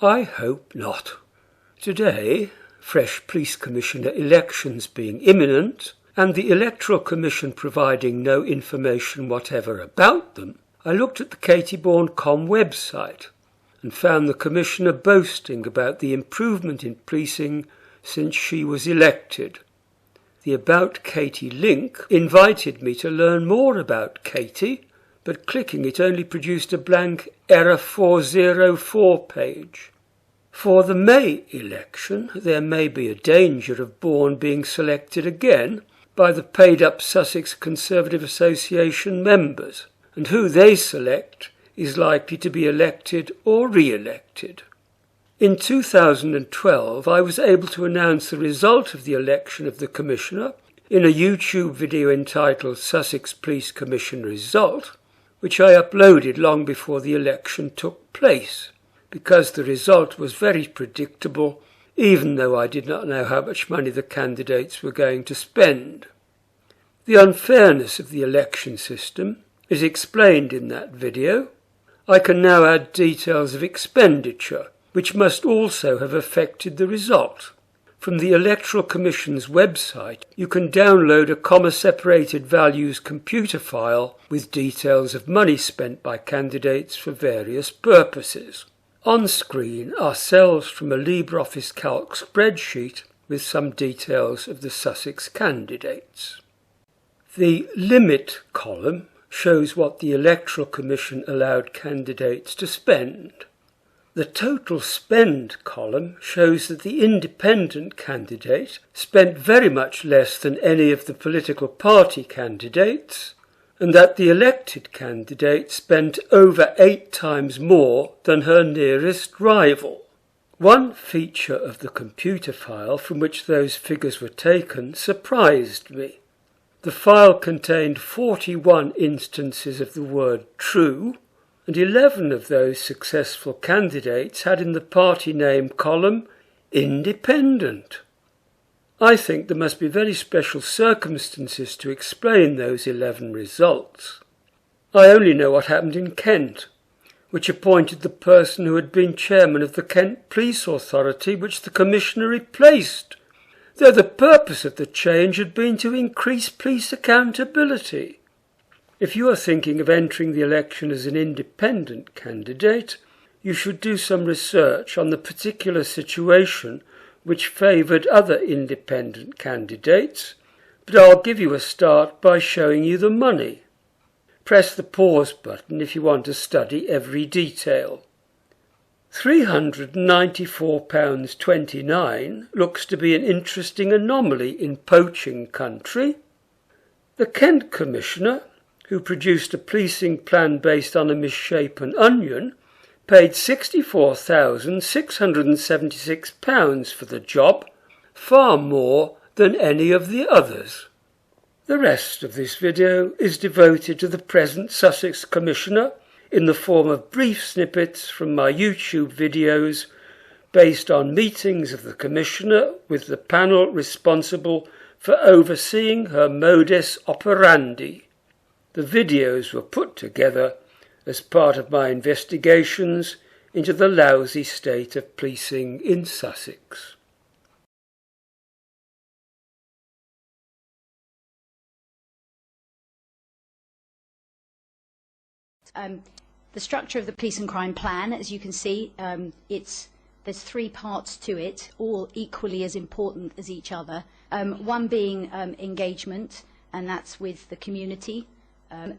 I hope not. Today, fresh police commissioner elections being imminent, and the Electoral Commission providing no information whatever about them, I looked at the Katy Bourne website and found the commissioner boasting about the improvement in policing since she was elected. The About Katy link invited me to learn more about Katy, but clicking it only produced a blank Error 404 page. For the May election, there may be a danger of Bourne being selected again by the paid-up Sussex Conservative Association members, and who they select is likely to be elected or re-elected. In 2012, I was able to announce the result of the election of the Commissioner in a YouTube video entitled Sussex Police Commission Result, which I uploaded long before the election took place, because the result was very predictable, even though I did not know how much money the candidates were going to spend. The unfairness of the election system is explained in that video. I can now add details of expenditure, which must also have affected the result. From the Electoral Commission's website, you can download a comma-separated values computer file with details of money spent by candidates for various purposes. On screen are cells from a LibreOffice Calc spreadsheet with some details of the Sussex candidates. The Limit column shows what the Electoral Commission allowed candidates to spend. The Total Spend column shows that the independent candidate spent very much less than any of the political party candidates, and that the elected candidate spent over 8 times more than her nearest rival. One feature of the computer file from which those figures were taken surprised me. The file contained 41 instances of the word true, and 11 of those successful candidates had in the party name column independent. I think there must be very special circumstances to explain those 11 results. I only know what happened in Kent, which appointed the person who had been chairman of the Kent Police Authority, which the Commissioner replaced, though the purpose of the change had been to increase police accountability. If you are thinking of entering the election as an independent candidate, you should do some research on the particular situation which favoured other independent candidates, but I'll give you a start by showing you the money. Press the pause button if you want to study every detail. £394.29 looks to be an interesting anomaly in poaching country. The Kent Commissioner, who produced a policing plan based on a misshapen onion, paid £64,676 for the job, far more than any of the others. The rest of this video is devoted to the present Sussex Commissioner in the form of brief snippets from my YouTube videos based on meetings of the Commissioner with the panel responsible for overseeing her modus operandi. The videos were put together as part of my investigations into the lousy state of policing in Sussex. The structure of the police and crime plan, as you can see, there's 3 parts to it, all equally as important as each other. One being engagement, and that's with the community.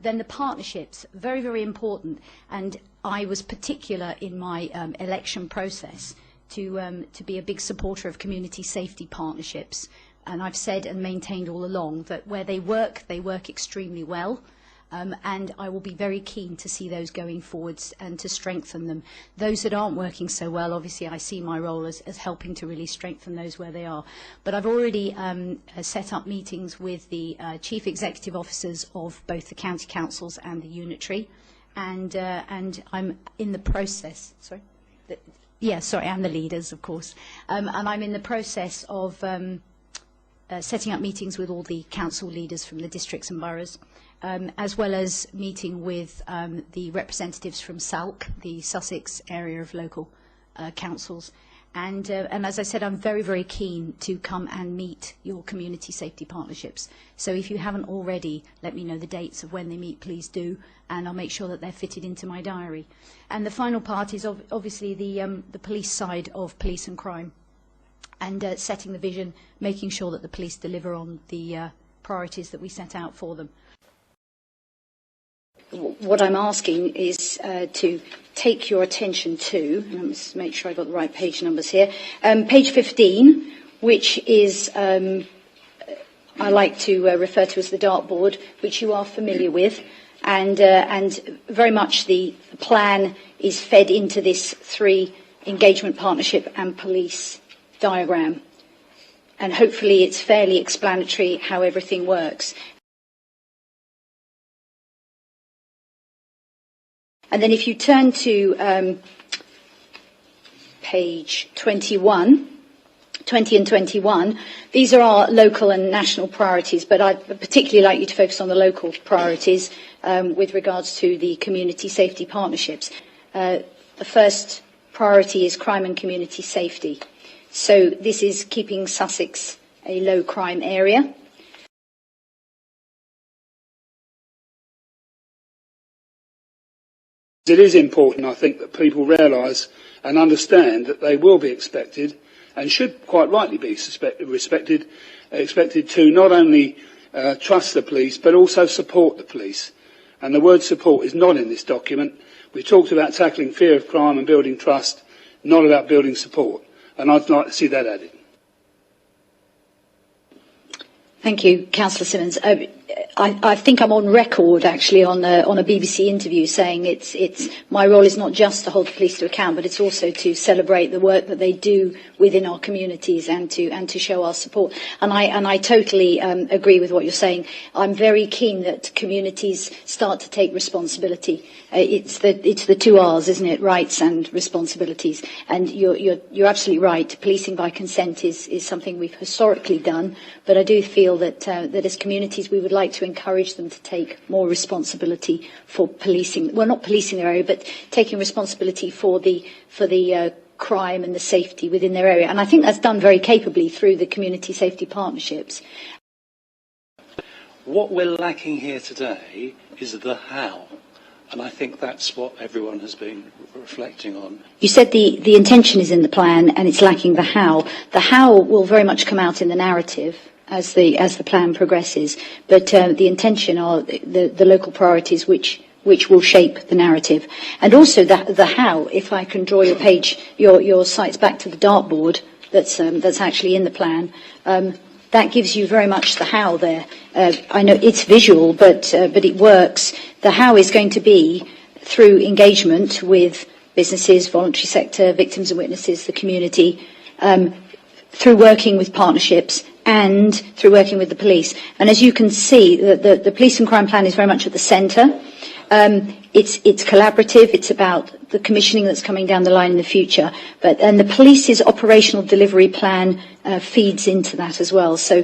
Then the partnerships, very, very important. And I was particular in my election process to be a big supporter of community safety partnerships. And I've said and maintained all along that where they work extremely well. And I will be very keen to see those going forwards and to strengthen them. Those that aren't working so well, obviously I see my role as helping to really strengthen those where they are. But I've already set up meetings with the chief executive officers of both the county councils and the unitary, and I'm in the process, and the leaders, of course, and I'm in the process of setting up meetings with all the council leaders from the districts and boroughs, as well as meeting with the representatives from SALC, the Sussex Area of Local councils. And as I said, I'm very, very keen to come and meet your community safety partnerships. So if you haven't already, let me know the dates of when they meet, please do, and I'll make sure that they're fitted into my diary. And the final part is obviously the police side of police and crime, and setting the vision, making sure that the police deliver on the priorities that we set out for them. What I'm asking is to take your attention to, let's make sure I got the right page numbers here, page 15, which is, I like to refer to as the dartboard, which you are familiar with, and very much the plan is fed into this 3 engagement, partnership and police diagram. And hopefully it's fairly explanatory how everything works. And then if you turn to page 21, 20 and 21, these are our local and national priorities, but I'd particularly like you to focus on the local priorities with regards to the community safety partnerships. The first priority is crime and community safety. So this is keeping Sussex a low crime area. It is important, I think, that people realise and understand that they will be expected, and should quite rightly be expected to not only trust the police but also support the police. And the word support is not in this document. We talked about tackling fear of crime and building trust, not about building support. And I'd like to see that added. Thank you, Councillor Simmons. I think I'm on record, actually, on a BBC interview saying it's my role is not just to hold the police to account, but it's also to celebrate the work that they do within our communities and to show our support. And I totally agree with what you're saying. I'm very keen that communities start to take responsibility. It's the 2 R's, isn't it? Rights and responsibilities. And you're absolutely right. Policing by consent is something we've historically done, but I do feel that as communities we would like to encourage them to take more responsibility for policing, well, not policing their area, but taking responsibility for the crime and the safety within their area. And I think that's done very capably through the community safety partnerships. What we're lacking here today is the how. And I think that's what everyone has been reflecting on. You said the intention is in the plan and it's lacking the how. The how will very much come out in the narrative as the plan progresses, but the intention are the local priorities which will shape the narrative. And also the how, if I can draw your sights back to the dartboard that's actually in the plan, that gives you very much the how there. I know it's visual, but it works. The how is going to be through engagement with businesses, voluntary sector, victims and witnesses, the community, through working with partnerships and through working with the police. And as you can see, the police and crime plan is very much at the centre. It's collaborative. It's about the commissioning that's coming down the line in the future. And the police's operational delivery plan feeds into that as well. So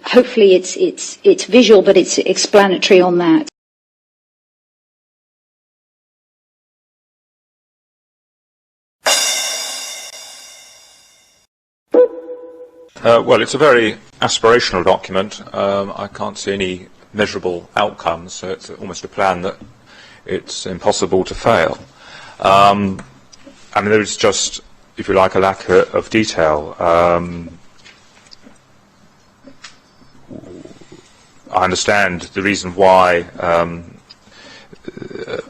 hopefully it's visual, but it's explanatory on that. Well, it's a very aspirational document. I can't see any measurable outcomes, so it's almost a plan that it's impossible to fail. I mean, there is just, if you like, a lack of detail. I understand the reason why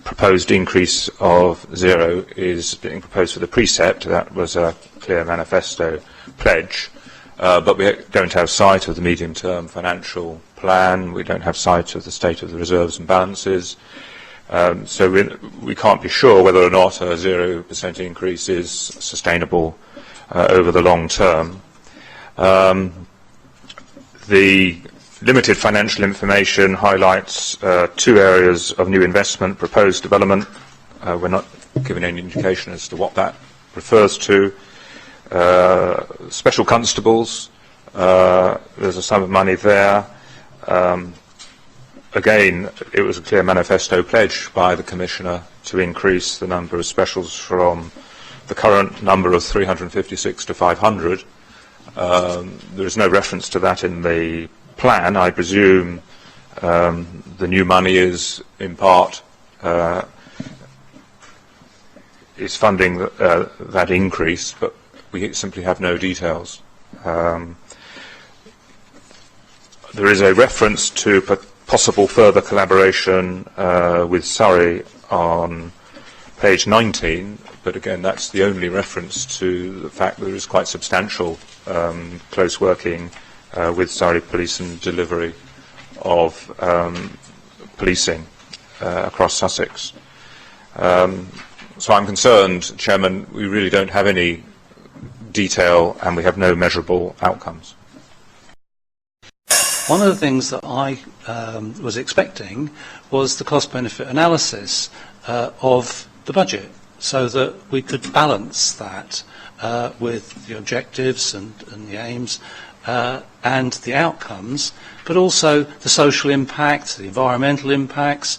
proposed increase of 0 is being proposed for the precept. That was a clear manifesto pledge. But we don't have sight of the medium-term financial plan. We don't have sight of the state of the reserves and balances. So we can't be sure whether or not a 0% increase is sustainable over the long term. The limited financial information highlights 2 areas of new investment, proposed development. We're not given any indication as to what that refers to. Special constables, there's a sum of money there. Again, it was a clear manifesto pledge by the Commissioner to increase the number of specials from the current number of 356 to 500. There is no reference to that in the plan. I presume the new money is in part is funding that increase, but we simply have no details. There is a reference to possible further collaboration with Surrey on page 19, but again, that's the only reference to the fact that there is quite substantial close working with Surrey Police and delivery of policing across Sussex. So I'm concerned, Chairman, we really don't have any detail and we have no measurable outcomes. One of the things that I was expecting was the cost-benefit analysis of the budget, so that we could balance that with the objectives and the aims and the outcomes, but also the social impact, the environmental impacts.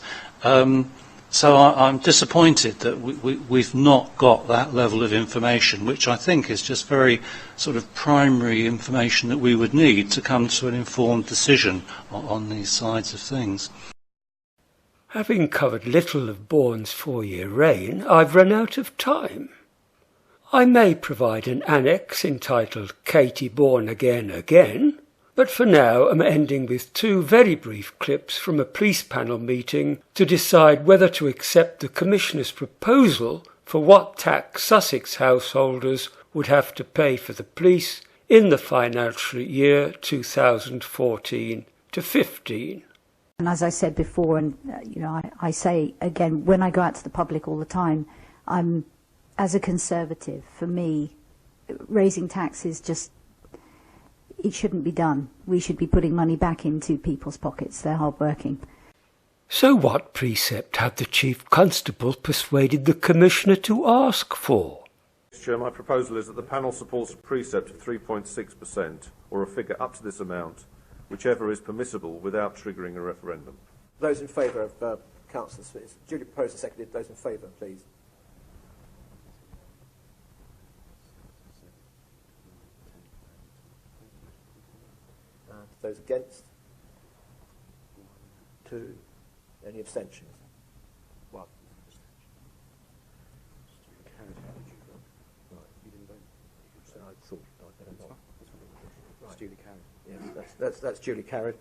So I'm disappointed that we've not got that level of information, which I think is just very sort of primary information that we would need to come to an informed decision on these sides of things. Having covered little of Bourne's 4-year reign, I've run out of time. I may provide an annex entitled Katy Bourne Again, but for now I'm ending with 2 very brief clips from a police panel meeting to decide whether to accept the Commissioner's proposal for what tax Sussex householders would have to pay for the police in the financial year 2014 to 15. And as I said before, and I say again, when I go out to the public all the time, as a Conservative, for me, raising taxes it shouldn't be done. We should be putting money back into people's pockets. They're hard-working. So what precept had the Chief Constable persuaded the Commissioner to ask for? Mr. Chair, my proposal is that the panel supports a precept of 3.6%, or a figure up to this amount, whichever is permissible without triggering a referendum. Those in favour of Councillor Smith, duly proposed and seconded. Those in favour, please. Those against? 2. Any abstentions? 1. Right, you didn't vote. I thought I'd better not. It's duly carried. Yes, that's duly carried.